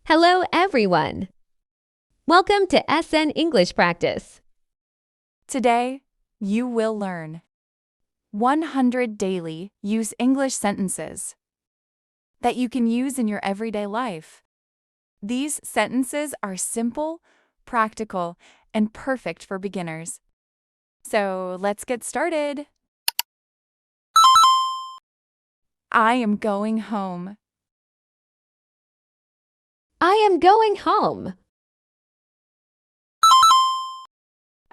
Hello, everyone. Welcome to SN English Practice. Today, you will learn 100 daily use English sentences that you can use in your everyday life. These sentences are simple, practical, and perfect for beginners. So let's get started. I am going home. I am going home.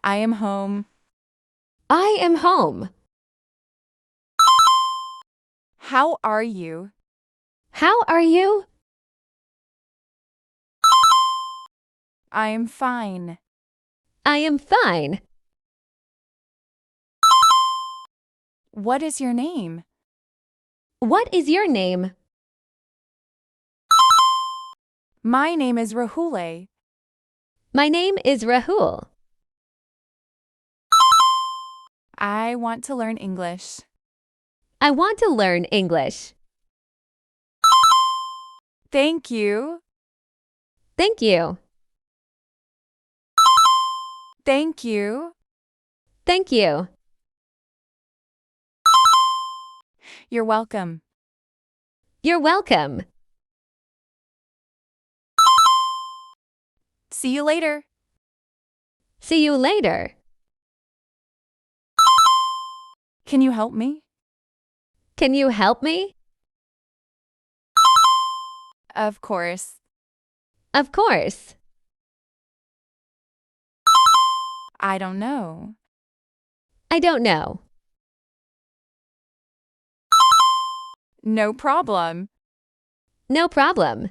I am home. I am home. How are you? How are you? I am fine. I am fine. What is your name? What is your name? My name is Rahule. My name is Rahul. I want to learn English. I want to learn English. Thank you. Thank you. Thank you. Thank you. You're welcome. You're welcome. See you later. See you later. Can you help me? Can you help me? Of course. Of course. I don't know. I don't know. No problem. No problem.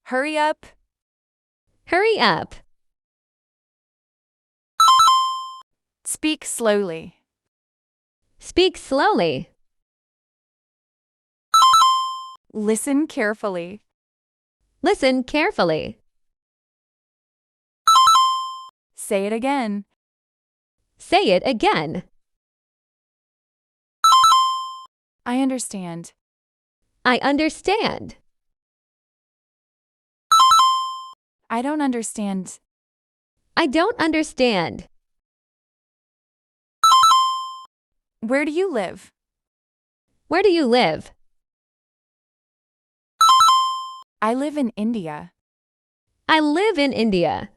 Hurry up. Hurry up. Speak slowly. Speak slowly. Listen carefully. Listen carefully. Say it again. Say it again. I understand. I understand. I don't understand. I don't understand. Where do you live? Where do you live? I live in India. I live in India.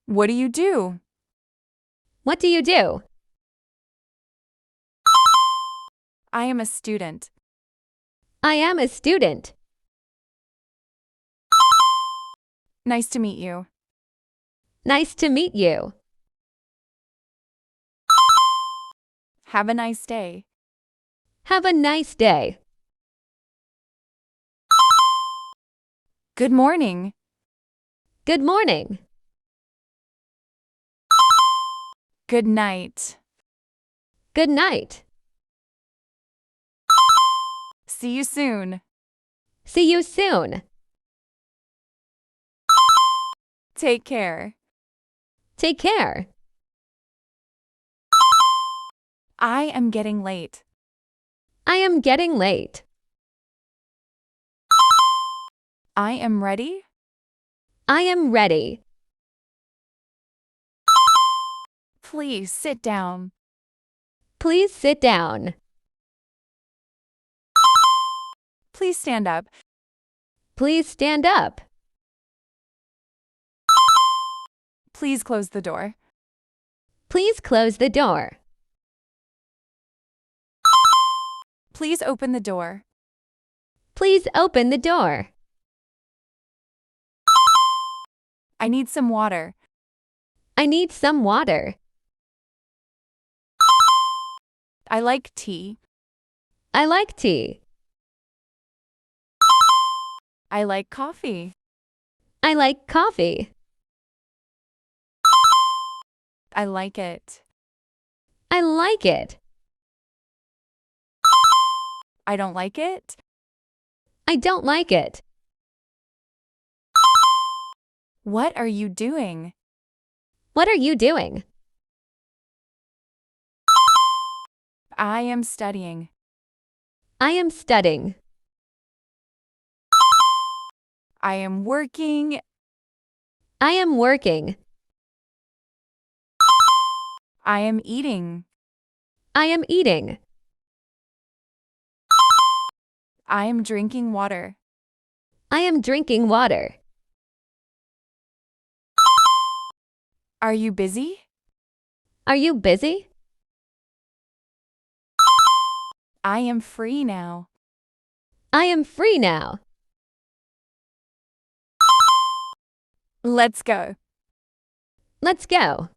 What do you do? What do you do? I am a student. I am a student. Nice to meet you. Nice to meet you. Have a nice day. Have a nice day. Good morning. Good morning. Good night. Good night. See you soon. See you soon. Take care. Take care. I am getting late. I am getting late. I am ready. I am ready. Please sit down. Please sit down. Please stand up. Please stand up. Please close the door. Please close the door. Please open the door. Please open the door. I need some water. I need some water. I like tea. I like tea. I like coffee. I like coffee. I like it. I like it. I don't like it. I don't like it. What are you doing? What are you doing? I am studying. I am studying. I am working. I am working. I am eating. I am eating. I am drinking water. I am drinking water. Are you busy? Are you busy? I am free now. I am free now. Let's go. Let's go.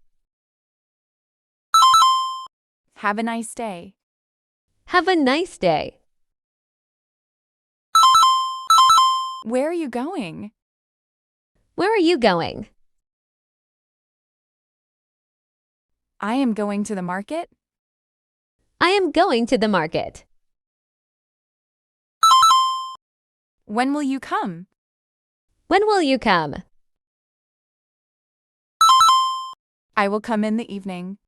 Have a nice day. Have a nice day. Where are you going? Where are you going? I am going to the market. I am going to the market. When will you come? When will you come? I will come in the evening.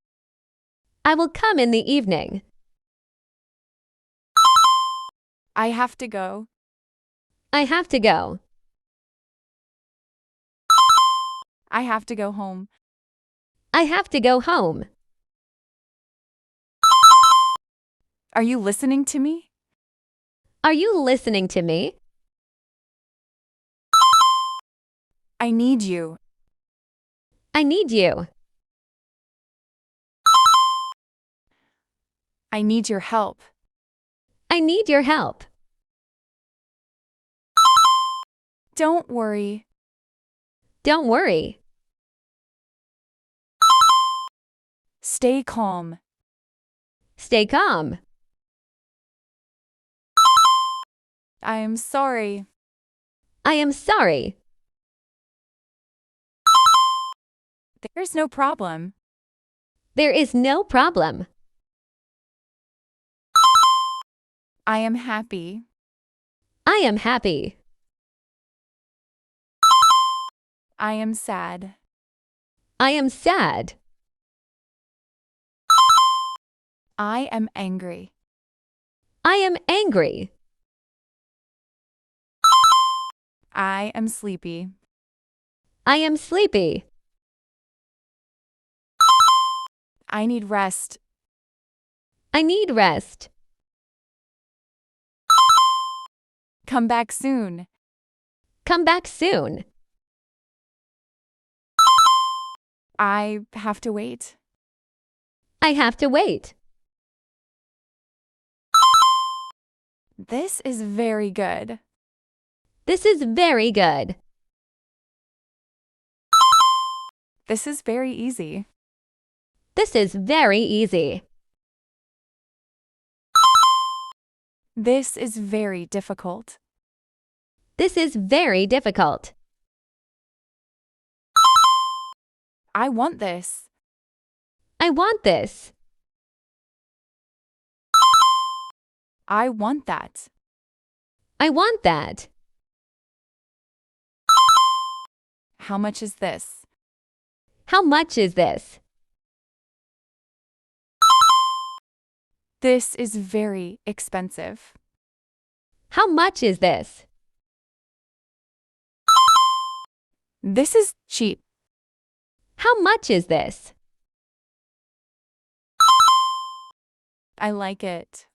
I will come in the evening. I have to go. I have to go. I have to go home. I have to go home. Are you listening to me? Are you listening to me? I need you. I need you. I need your help. I need your help. Don't worry. Don't worry. Stay calm. Stay calm. I am sorry. I am sorry. There's no problem. There is no problem. I am happy. I am happy. I am sad. I am sad. I am angry. I am angry. I am sleepy. I am sleepy. I need rest. I need rest. Come back soon. Come back soon. I have to wait. I have to wait. This is very good. This is very good. This is very easy. This is very easy. This is very difficult. This is very difficult. I want this. I want this. I want that. I want that. How much is this? How much is this? This is very expensive. How much is this? This is cheap. How much is this? I like it.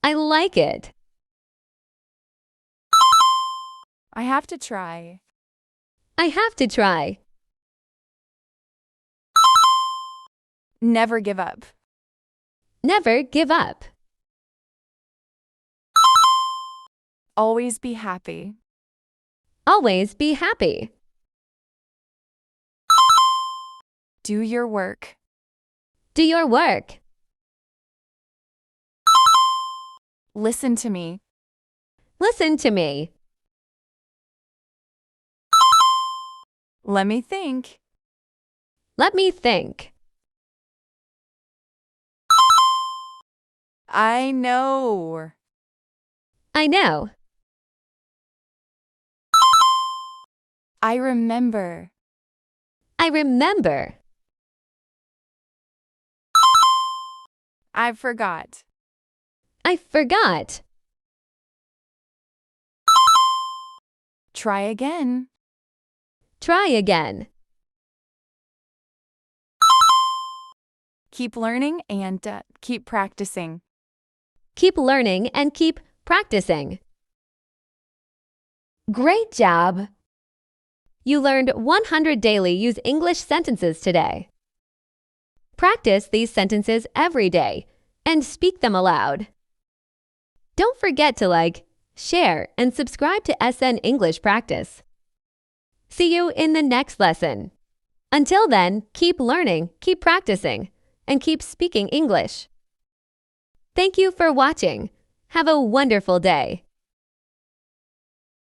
I like it. I have to try. I have to try. Never give up. Never give up. Always be happy. Always be happy. Do your work. Do your work. Listen to me. Listen to me. Let me think. Let me think. I know. I know. I remember. I remember. I forgot. I forgot. Try again. Try again. Keep learning and keep practicing. Keep learning and keep practicing. Great job! You learned 100 daily use English sentences today. Practice these sentences every day and speak them aloud. Don't forget to like, share, and subscribe to SN English Practice. See you in the next lesson. Until then, keep learning, keep practicing, and keep speaking English. Thank you for watching. Have a wonderful day.